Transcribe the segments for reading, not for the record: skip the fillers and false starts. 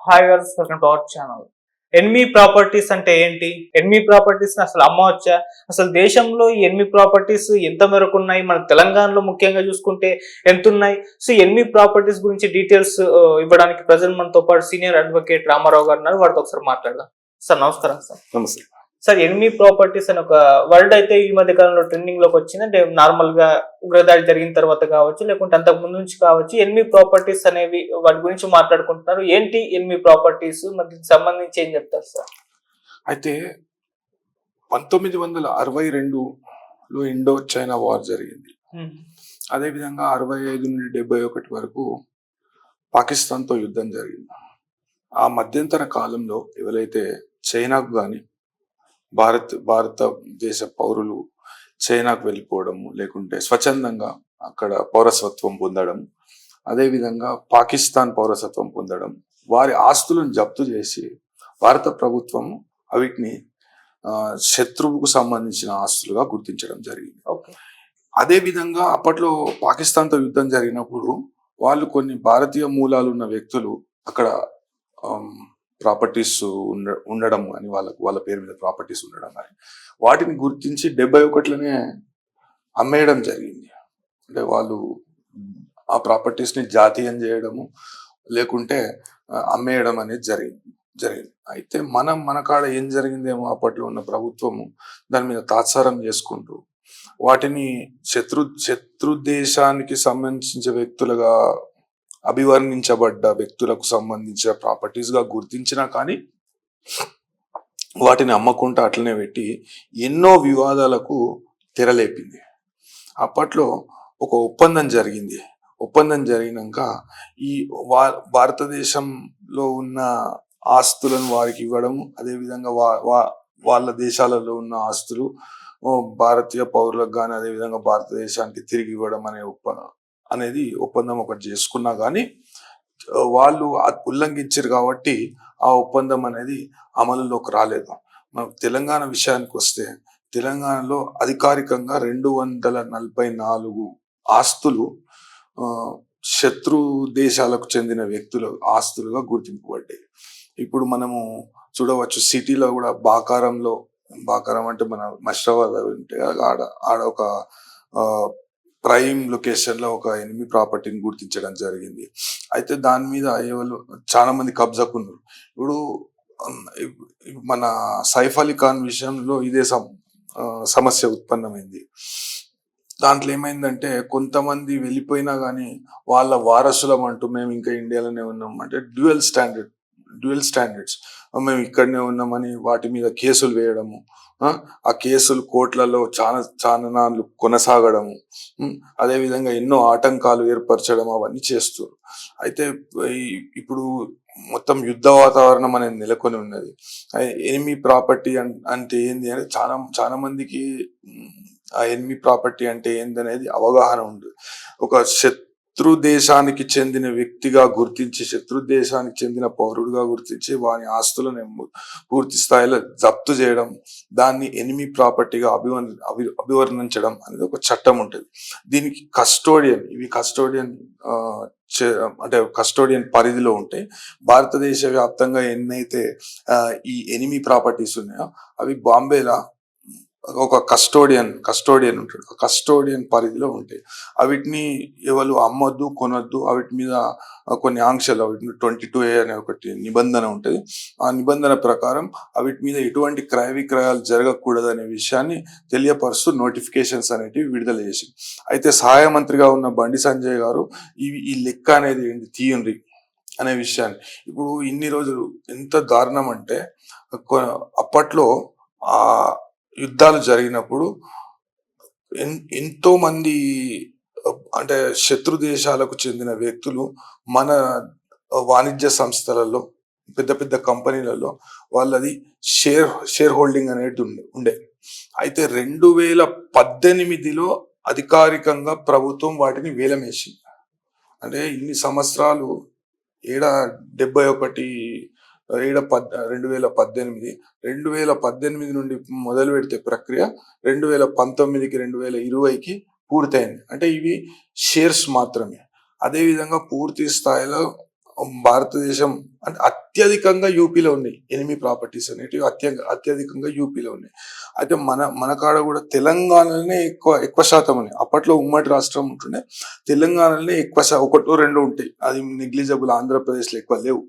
Hi girls, welcome to our channel. Enemy properties అంటే ఏంటి? Enemy properties అసలు అమ్మవచ్చా? అసలు దేశంలో ఈ ఎన్మి ప్రాపర్టీస్ ఎంత మేరకు ఉన్నాయి? మన తెలంగాణలో ముఖ్యంగా చూసుకుంటే ఎంత ఉన్నాయి? సో ఎన్మి ప్రాపర్టీస్ గురించి డీటెయిల్స్ ఇవ్వడానికి ప్రజెంట్ మనతో పాటు సీనియర్ అడ్వకేట్ రామారావు గారు ఉన్నారు. వారితో ఒకసారి మాట్లాడదాం. సార్ నమస్కారం సార్. నమస్తే సార్, ఎన్మి ప్రాపర్టీస్ అని ఒక వర్డ్ అయితే ఈ మధ్య కాలంలో ట్రెండింగ్ లోకి వచ్చింది. అంటే నార్మల్ గా ఉగ్రదాడి జరిగిన తర్వాత కావచ్చు, లేకుంటే అంతకు ముందు నుంచి కావచ్చు, ఎన్మి ప్రాపర్టీస్ అనేవి వాటి గురించి మాట్లాడుకుంటున్నారు. ఏంటి ఎన్మి ప్రాపర్టీస్, మరి దీనికి సంబంధించి ఏం చెప్తారు సార్? అయితే 1962లో ఇండో చైనా వార్ జరిగింది. అదేవిధంగా 65 నుండి 71 వరకు పాకిస్తాన్తో యుద్ధం జరిగింది. ఆ మధ్యంతర కాలంలో ఎవరైతే చైనాకు కానీ భారతదేశ పౌరులు చైనాకు వెళ్ళిపోవడము, లేకుంటే స్వచ్ఛందంగా అక్కడ పౌరసత్వం పొందడం, అదేవిధంగా పాకిస్తాన్ పౌరసత్వం పొందడం, వారి ఆస్తులను జప్తు చేసి భారత ప్రభుత్వం వీటిని శత్రువుకు సంబంధించిన ఆస్తులుగా గుర్తించడం జరిగింది. అదేవిధంగా అప్పట్లో పాకిస్తాన్తో యుద్ధం జరిగినప్పుడు వాళ్ళు కొన్ని భారతీయ మూలాలు ఉన్న వ్యక్తులు అక్కడ ప్రాపర్టీస్ ఉండడం కానీ వాళ్ళ పేరు మీద ప్రాపర్టీస్ ఉండడం కానీ వాటిని గుర్తించి 71లోనే అమ్మేయడం జరిగింది. అంటే వాళ్ళు ఆ ప్రాపర్టీస్ని జాతీయం చేయడము, లేకుంటే అమ్మేయడం అనేది జరిగింది. అయితే మన కాడ ఏం జరిగిందేమో అప్పట్లో ఉన్న ప్రభుత్వము దాని మీద తాత్సారం చేసుకుంటూ వాటిని శత్రు దేశానికి సంబంధించిన వ్యక్తులుగా అభివర్ణించబడ్డ వ్యక్తులకు సంబంధించిన ప్రాపర్టీస్ గా గుర్తించినా కానీ వాటిని అమ్మకుండా అట్లనే పెట్టి ఎన్నో వివాదాలకు తెరలేపింది. అప్పట్లో ఒక ఒప్పందం జరిగినాక ఈ భారతదేశంలో ఉన్న ఆస్తులను వారికి ఇవ్వడం, అదేవిధంగా వాళ్ళ దేశాలలో ఉన్న ఆస్తులు భారతీయ పౌరులకు కానీ అదేవిధంగా భారతదేశానికి తిరిగి ఇవ్వడం అనేది ఒప్పందం ఒకటి చేసుకున్నా కానీ వాళ్ళు ఉల్లంఘించారు కాబట్టి ఆ ఒప్పందం అనేది అమలులోకి రాలేదు. మనకు తెలంగాణ విషయానికి వస్తే తెలంగాణలో అధికారికంగా 244 ఆస్తులు శత్రు దేశాలకు చెందిన వ్యక్తుల ఆస్తులుగా గుర్తింపబడ్డాయి. ఇప్పుడు మనము చూడవచ్చు, సిటీలో కూడా బాకారం అంటే మన మష్రాబాద్ ఉంటే ఆడ ఒక ప్రైమ్ లొకేషన్ లో ఒక ఎనిమి ప్రాపర్టీని గుర్తించడం జరిగింది. అయితే దాని మీద చాలా మంది కబ్జాకున్నారు. ఇప్పుడు మన సైఫ్ అలీ ఖాన్ విషయంలో ఇదే సమస్య ఉత్పన్నమైంది. దాంట్లో ఏమైందంటే కొంతమంది వెళ్ళిపోయినా కానీ వాళ్ళ వారసులం అంటూ మేము ఇంకా ఇండియాలోనే ఉన్నాం అంటే డ్యూయల్ స్టాండర్డ్స్ మేము ఇక్కడనే ఉన్నామని వాటి మీద కేసులు వేయడము, ఆ కేసులు కోర్టులలో చాలా కొనసాగడము, అదేవిధంగా ఎన్నో ఆటంకాలు ఏర్పరచడం అవన్నీ చేస్తారు. అయితే ఇప్పుడు మొత్తం యుద్ధ వాతావరణం అనేది నెలకొని ఉన్నది. ఎనిమి ప్రాపర్టీ అంటే ఏంది అని చాలా మందికి ఆ ఎనిమి ప్రాపర్టీ అంటే ఏంది అనేది అవగాహన ఉంది. ఒక శత్రు దేశానికి చెందిన వ్యక్తిగా గుర్తించి, శత్రు దేశానికి చెందిన పౌరుడిగా గుర్తించి వారి ఆస్తులను పూర్తి స్థాయిలో జప్తు చేయడం, దాన్ని ఎనిమి ప్రాపర్టీగా అభివర్ణించడం అనేది ఒక చట్టం ఉంటుంది. దీనికి కస్టోడియన్ అంటే కస్టోడియన్ పరిధిలో ఉంటాయి. భారతదేశ వ్యాప్తంగా ఎన్నైతే ఈ ఎనిమి ప్రాపర్టీస్ ఉన్నాయో అవి బాంబేలో ఒక కస్టోడియన్ ఉంటాడు. కస్టోడియన్ పరిధిలో ఉంటాయి. వీటిని ఎవరు అమ్మొద్దు, కొనొద్దు, వీటి మీద కొన్ని ఆంక్షలు, వీటిని 22A అనే ఒకటి నిబంధన ఉంటుంది. ఆ నిబంధన ప్రకారం వీటి మీద ఎటువంటి క్రయ విక్రయాలు జరగకూడదు అనే విషయాన్ని తెలియపరుస్తూ నోటిఫికేషన్స్ అనేటివి విడుదల చేసింది. అయితే సహాయ మంత్రిగా ఉన్న బండి సంజయ్ గారు ఈ లెక్క అనేది ఏంటి తీయండి అనే విషయాన్ని, ఇప్పుడు ఇన్ని రోజులు ఎంత దారుణం అంటే అప్పట్లో ఆ యుద్ధాలు జరిగినప్పుడు ఎంతో మంది అంటే శత్రు దేశాలకు చెందిన వ్యక్తులు మన వాణిజ్య సంస్థలలో, పెద్ద పెద్ద కంపెనీలలో వాళ్ళది షేర్ హోల్డింగ్ అనేది ఉండే. అయితే 2018లో అధికారికంగా ప్రభుత్వం వాటిని వేలమేసింది. అంటే ఇన్ని సంవత్సరాలు 2018 నుండి మొదలు పెడితే ప్రక్రియ 2019కి 2020కి పూర్తయింది. అంటే ఇవి షేర్స్ మాత్రమే. అదేవిధంగా పూర్తి స్థాయిలో భారతదేశం అంటే అత్యధికంగా యూపీలో ఉన్నాయి. ఎనిమి ప్రాపర్టీస్ అనేటివి అత్యధికంగా యూపీలో ఉన్నాయి. అయితే మన కాడ కూడా తెలంగాణలోనే ఎక్కువ శాతం ఉన్నాయి. అప్పట్లో ఉమ్మడి రాష్ట్రం ఉంటుండే, తెలంగాణలోనే ఒకటో రెండో ఉంటాయి. అది నెగ్లిజబుల్. ఆంధ్రప్రదేశ్లో ఎక్కువ లేవు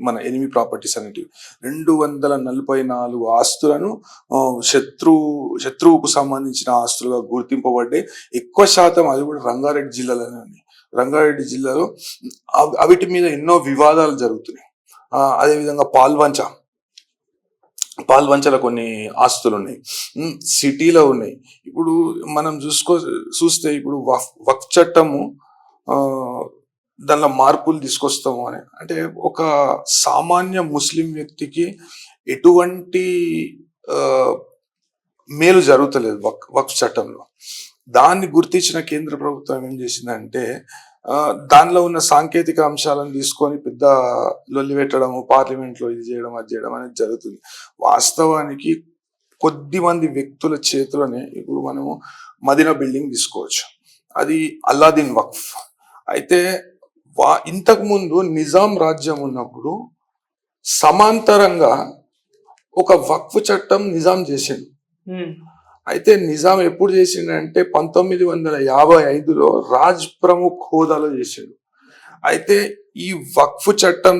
మన ఎనిమి ప్రాపర్టీస్ అనేటివి. 244 ఆస్తులను శత్రువుకు సంబంధించిన ఆస్తులుగా గుర్తింపబడ్డాయి. ఎక్కువ శాతం అది కూడా రంగారెడ్డి జిల్లాలోనే ఉన్నాయి. రంగారెడ్డి జిల్లాలో అవిటి మీద ఎన్నో వివాదాలు జరుగుతున్నాయి. అదేవిధంగా పాల్వంచలో కొన్ని ఆస్తులు ఉన్నాయి, సిటీలో ఉన్నాయి. ఇప్పుడు మనం చూస్తే ఇప్పుడు వక్ఫ్ చట్టము దానిలో మార్పులు తీసుకొస్తాము అని అంటే ఒక సామాన్య ముస్లిం వ్యక్తికి ఎటువంటి మేలు జరుగుతలేదు వక్ఫ్ చట్టంలో. దాన్ని గుర్తించిన కేంద్ర ప్రభుత్వం ఏం చేసిందంటే దానిలో ఉన్న సాంకేతిక అంశాలను తీసుకొని పెద్ద లొల్లి పెట్టడము, పార్లమెంట్లో ఇది చేయడం అది చేయడం అనేది జరుగుతుంది. వాస్తవానికి కొద్ది మంది వ్యక్తుల చేతిలోనే ఇప్పుడు మనము మదీనా బిల్డింగ్ తీసుకోవచ్చు. అది అల్లాదీన్ వక్ఫ్. అయితే ఇంతకు ముందు నిజాం రాజ్యం ఉన్నప్పుడు సమాంతరంగా ఒక వక్ఫ్ చట్టం నిజాం చేసిండు. అయితే నిజాం ఎప్పుడు చేసిండంటే 1955లో రాజ్ ప్రముఖ్ హోదాలో చేసిండు. అయితే ఈ వక్ఫ్ చట్టం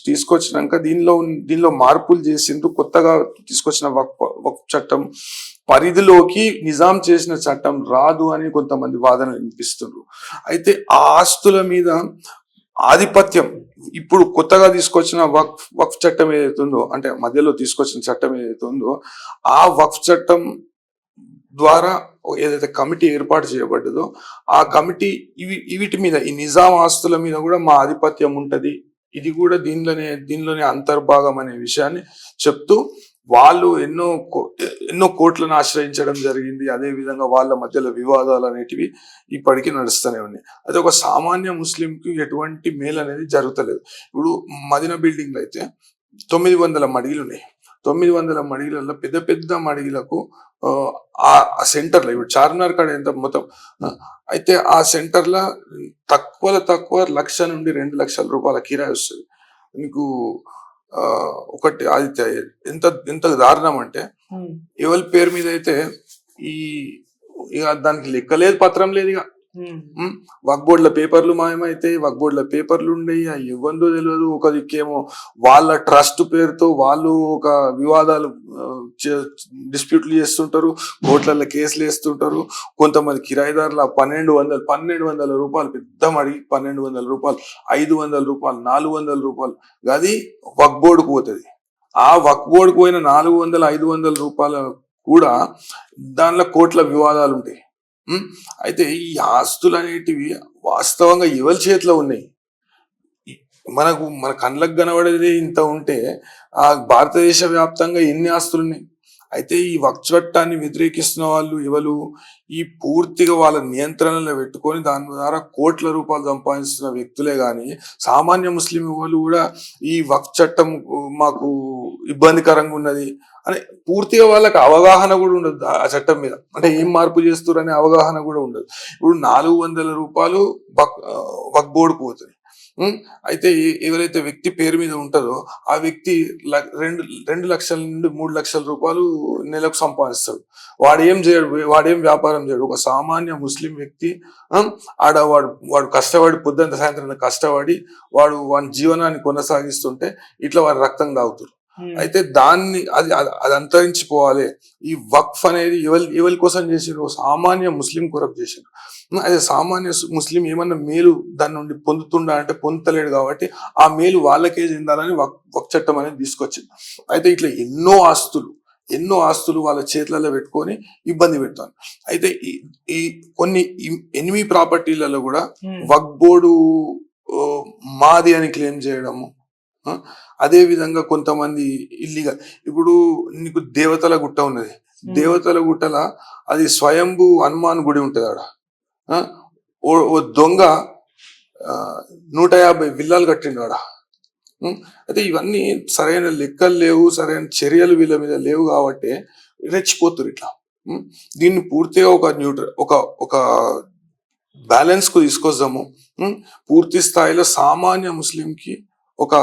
తీసుకొచ్చినాక దీనిలో మార్పులు చేసిండ్రు. కొత్తగా తీసుకొచ్చిన వక్ఫ్ చట్టం పరిధిలోకి నిజాం చేసిన చట్టం రాదు అని కొంతమంది వాదన వినిపిస్తున్నారు. అయితే ఆ ఆస్తుల మీద ఆధిపత్యం ఇప్పుడు కొత్తగా తీసుకొచ్చిన వక్ఫ్ చట్టం ఏదైతే ఉందో, అంటే మధ్యలో తీసుకొచ్చిన చట్టం ఏదైతే ఉందో, ఆ వక్ఫ్ చట్టం ద్వారా ఏదైతే కమిటీ ఏర్పాటు చేయబడ్డదో ఆ కమిటీ వీటి మీద, ఈ నిజాం ఆస్తుల మీద కూడా మా ఆధిపత్యం ఉంటది, ఇది కూడా దీనిలోనే అంతర్భాగం అనే విషయాన్ని చెప్తూ వాళ్ళు ఎన్నో కోర్టులను ఆశ్రయించడం జరిగింది. అదే విధంగా వాళ్ళ మధ్యలో వివాదాలు అనేటివి ఇప్పటికీ నడుస్తూనే ఉన్నాయి. అదే ఒక సామాన్య ముస్లింకి ఎటువంటి మేలు అనేది జరుగుతలేదు. ఇప్పుడు మదీనా బిల్డింగ్ లో అయితే 900 మడిగలు ఉన్నాయి. 900 మడిగలలో పెద్ద పెద్ద మడిగలకు ఆ సెంటర్లో ఇప్పుడు చార్మినార్ కాడ ఎంత మొత్తం, అయితే ఆ సెంటర్లో తక్కువ 1,00,000 నుండి 2,00,000 రూపాయల కిరాయి వస్తుంది. మీకు ఒకటి అది ఎంత దారుణం అంటే ఎవరి పేరు మీద అయితే ఇక దానికి లెక్క లేదు, పత్రం లేదు. ఇక వక్ బోర్డుల పేపర్లు మాయమైతే, వక్ బోర్డుల పేపర్లు ఉండయి, ఇవ్వందో తెలియదు. ఒక దిక్కేమో వాళ్ళ ట్రస్ట్ పేరుతో వాళ్ళు ఒక వివాదాలు డిస్ప్యూట్లు చేస్తుంటారు, కోర్టులలో కేసులు వేస్తుంటారు. కొంతమంది కిరాయిదారులు 1,200 రూపాయలు పెద్ద మడి, 1,200 రూపాయలు, 500 రూపాయలు, 400 రూపాయలు అది వక్ బోర్డుకు పోతుంది. ఆ వక్ బోర్డుకు పోయిన 400, 500 రూపాయలు కూడా దానిలో కోట్ల వివాదాలు ఉంటాయి. అయితే ఈ ఆస్తులు అనేటివి వాస్తవంగా ఎవరి చేతిలో ఉన్నాయి? మన కళ్ళకు కనబడేది ఇంత ఉంటే ఆ భారతదేశ వ్యాప్తంగా ఎన్ని ఆస్తులు ఉన్నాయి? అయితే ఈ వక్ఫ్ చట్టాన్ని వ్యతిరేకిస్తున్న వాళ్ళు ఎవరు? ఈ పూర్తిగా వాళ్ళ నియంత్రణలో పెట్టుకొని దాని ద్వారా కోట్ల రూపాయలు సంపాదిస్తున్న వ్యక్తులే గాని సామాన్య ముస్లిం వాళ్ళు కూడా ఈ వక్ఫ్ చట్టం మాకు ఇబ్బందికరంగా ఉన్నది అని పూర్తిగా వాళ్ళకి అవగాహన కూడా ఉండదు. ఆ చట్టం మీద అంటే ఏం మార్పు చేస్తారు అనే అవగాహన కూడా ఉండదు. ఇప్పుడు 400 రూపాయలు వక్ఫ్ బోర్డుకు పోతుంది. అయితే ఎవరైతే వ్యక్తి పేరు మీద ఉంటుందో ఆ వ్యక్తి 2 లక్షల నుండి 3 లక్షల రూపాయలు నెలకు సంపాదిస్తాడు. వాడేం వ్యాపారం చేయడు. ఒక సామాన్య ముస్లిం వ్యక్తి వాడు కష్టపడి పొద్దున్న సాయంత్రం కష్టపడి వాడి జీవనాన్ని కొనసాగిస్తుంటే ఇట్లా వాడు రక్తం తాగుతారు. అయితే అది అంతరించిపోవాలి. ఈ వక్ఫ్ అనేది ఎవరి కోసం చేసిండ్రు? సామాన్య ముస్లిం కొరకు చేసిండ్రు. అదే సామాన్య ముస్లిం ఏమన్నా మేలు దాని నుండి పొందుతుండా అంటే పొందలేడు. కాబట్టి ఆ మేలు వాళ్ళకే చెందాలని వక్ఫ్ చట్టం అనేది తీసుకొచ్చింది. అయితే ఇట్లా ఎన్నో ఆస్తులు వాళ్ళ చేతులలో పెట్టుకొని ఇబ్బంది పెడతాను. అయితే ఈ కొన్ని 8 ప్రాపర్టీలలో కూడా వక్ఫ్ బోర్డు మాది అని క్లెయిమ్ చేయడము, అదే విధంగా కొంతమంది ఇల్లీగల్. ఇప్పుడు నీకు దేవతల గుట్ట ఉన్నది. దేవతల గుట్టల అది స్వయంభూ హనుమాన్ గుడి ఉంటది. ఆడ ఓ దొంగ 150 విల్లాలు కట్టిండు ఆడ. అయితే ఇవన్నీ సరైన లెక్కలు లేవు, సరైన చర్యలు వీళ్ళ మీద లేవు కాబట్టి రెచ్చిపోతున్నారు ఇట్లా. దీన్ని పూర్తిగా ఒక బ్యాలెన్స్ కు తీసుకొద్దాము. పూర్తి స్థాయిలో సామాన్య ముస్లింకి ఒక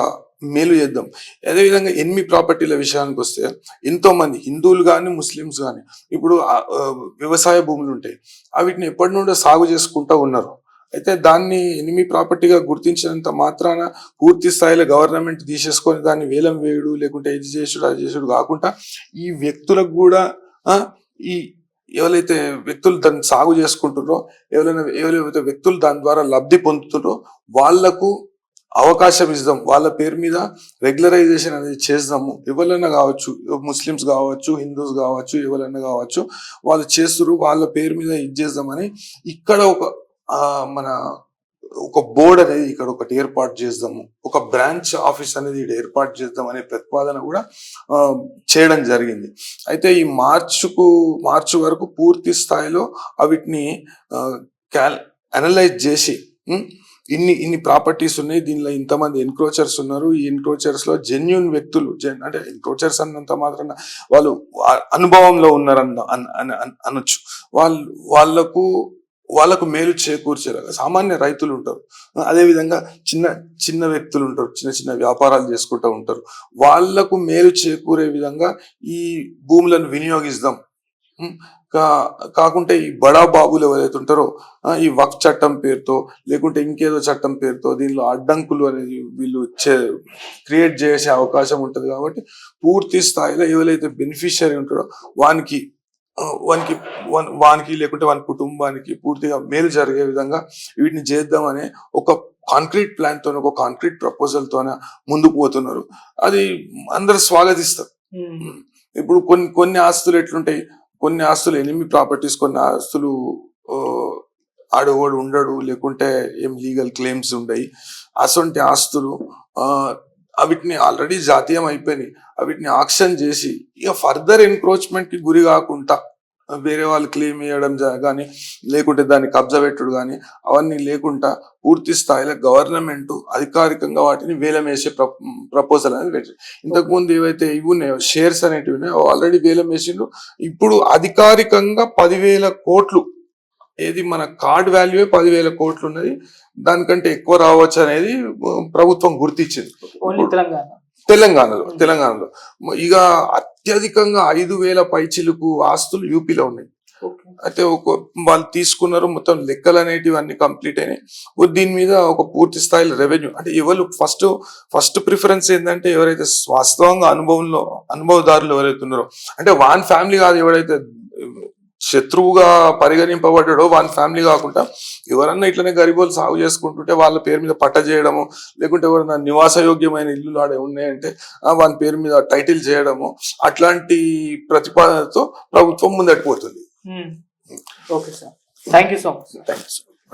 మేలు చేద్దాం. అదేవిధంగా ఎనిమి ప్రాపర్టీల విషయానికి వస్తే ఎంతో మంది హిందువులు కానీ ముస్లిమ్స్ కానీ ఇప్పుడు వ్యవసాయ భూములు ఉంటాయి, వీటిని ఎప్పటి నుండో సాగు చేసుకుంటూ ఉన్నారు. అయితే దాన్ని ఎనిమి ప్రాపర్టీగా గుర్తించినంత మాత్రాన పూర్తి స్థాయిలో గవర్నమెంట్ తీసేసుకొని దాన్ని వేలం వేయడు, లేకుంటే ఇది చేసుడు అది చేసుడు కాకుండా ఈ వ్యక్తులకు కూడా ఈ ఎవరైతే వ్యక్తులు దాన్ని సాగు చేసుకుంటున్నారో, ఎవరైతే వ్యక్తులు దాని ద్వారా లబ్ధి పొందుతున్నారో వాళ్లకు అవకాశం ఇద్దాం, వాళ్ళ పేరు మీద రెగ్యులరైజేషన్ అనేది చేద్దాము. ఎవరైనా కావచ్చు, ముస్లిమ్స్ కావచ్చు, హిందూస్ కావచ్చు, ఎవరైనా కావచ్చు, వాళ్ళు చేస్తున్నారు, వాళ్ళ పేరు మీద ఇది చేద్దామని ఇక్కడ ఒక బోర్డు అనేది ఇక్కడ ఒకటి ఏర్పాటు చేద్దాము, ఒక బ్రాంచ్ ఆఫీస్ అనేది ఇక్కడ ఏర్పాటు చేద్దాం అనే ప్రతిపాదన కూడా చేయడం జరిగింది. అయితే ఈ మార్చు వరకు పూర్తి స్థాయిలో వీటిని అనలైజ్ చేసి ఇన్ని ప్రాపర్టీస్ ఉన్నాయి, దీనిలో ఇంతమంది ఎన్క్రోచర్స్ ఉన్నారు, ఈ ఎన్క్రోచర్స్ లో జెన్యున్ వ్యక్తులు, అంటే ఎన్క్రోచర్స్ అన్నంత మాత్రాన వాళ్ళు అనుభవంలో ఉన్నారన్న అనొచ్చు, వాళ్ళకు మేలు చేకూర్చేలాగా సామాన్య రైతులు ఉంటారు, అదేవిధంగా చిన్న వ్యక్తులు ఉంటారు, చిన్న వ్యాపారాలు చేసుకుంటూ ఉంటారు, వాళ్లకు మేలు చేకూరే విధంగా ఈ భూములను వినియోగిస్తాం. కాకుంటే ఈ బడా బాబులు ఎవరైతే ఉంటారో ఈ వక్ఫ్ చట్టం పేరుతో లేకుంటే ఇంకేదో చట్టం పేరుతో దీనిలో అడ్డంకులు అనేది వీళ్ళు క్రియేట్ చేసే అవకాశం ఉంటుంది. కాబట్టి పూర్తి స్థాయిలో ఎవరైతే బెనిఫిషియరీ ఉంటాడో వానికి లేకుంటే వాని కుటుంబానికి పూర్తిగా మేలు జరిగే విధంగా వీటిని చేద్దామనే ఒక కాంక్రీట్ ప్లాన్ తోనే, ఒక కాంక్రీట్ ప్రపోజల్ తోనే ముందుకు పోతున్నారు. అది అందరు స్వాగతిస్తారు. ఇప్పుడు కొన్ని ఆస్తులు ఎట్లుంటాయి, కొన్ని ఆస్తులు ఎనిమి ప్రాపర్టీస్, కొన్ని ఆస్తులు ఆడోవాడు ఉండడు, లేకుంటే ఏం లీగల్ క్లెయిమ్స్ ఉండయి. అసొంటి ఆస్తులు వీటిని ఆల్రెడీ జాతీయం అయిపోయినాయి, వీటిని ఆక్షన్ చేసి ఇక ఫర్దర్ ఎన్క్రోచ్మెంట్ కి గురి కాకుండా వేరే వాళ్ళు క్లెయిమ్ చేయడం కానీ లేకుంటే దాన్ని కబ్జా పెట్టుడు కానీ అవన్నీ లేకుండా పూర్తి స్థాయిలో గవర్నమెంట్ అధికారికంగా వాటిని వేలం వేసే ప్రపోజల్ అనేది పెట్టింది. ఇంతకుముందు ఏవైతే ఇవి ఉన్నాయో షేర్స్ అనేటివి ఉన్నాయో ఆల్రెడీ వేలం వేసిండ్రు. ఇప్పుడు అధికారికంగా 10,000 కోట్లు, ఏది మన కార్డ్ వాల్యూ 10,000 కోట్లు ఉన్నది, దానికంటే ఎక్కువ రావచ్చు అనేది ప్రభుత్వం గుర్తించింది తెలంగాణలో. ఇక అత్యధికంగా 5,000 పైచిలుకు ఆస్తులు యూపీలో ఉన్నాయి. అయితే వాళ్ళు తీసుకున్నారు, మొత్తం లెక్కలు అనేటివి అన్ని కంప్లీట్ అయినాయి. దీని మీద ఒక పూర్తి స్థాయిలో రెవెన్యూ, అంటే ఎవరు ఫస్ట్ ప్రిఫరెన్స్ ఏంటంటే ఎవరైతే వాస్తవంగా అనుభవదారులు ఎవరైతే ఉన్నారో, అంటే వాన్ ఫ్యామిలీ కాదు, ఎవరైతే శత్రువుగా పరిగణింపబడ్డాడో వాని ఫ్యామిలీ కాకుండా ఎవరన్నా ఇట్లనే గరీబోలు సాగు చేసుకుంటుంటే వాళ్ళ పేరు మీద పట్ట చేయడము, లేకుంటే ఎవరన్నా నివాసయోగ్యమైన ఇల్లులు ఆడే ఉన్నాయంటే వాని పేరు మీద టైటిల్ చేయడము, అట్లాంటి ప్రతిపాదనతో ప్రభుత్వం ముందటిపోతుంది. Okay sir, thank you so much. Thank you.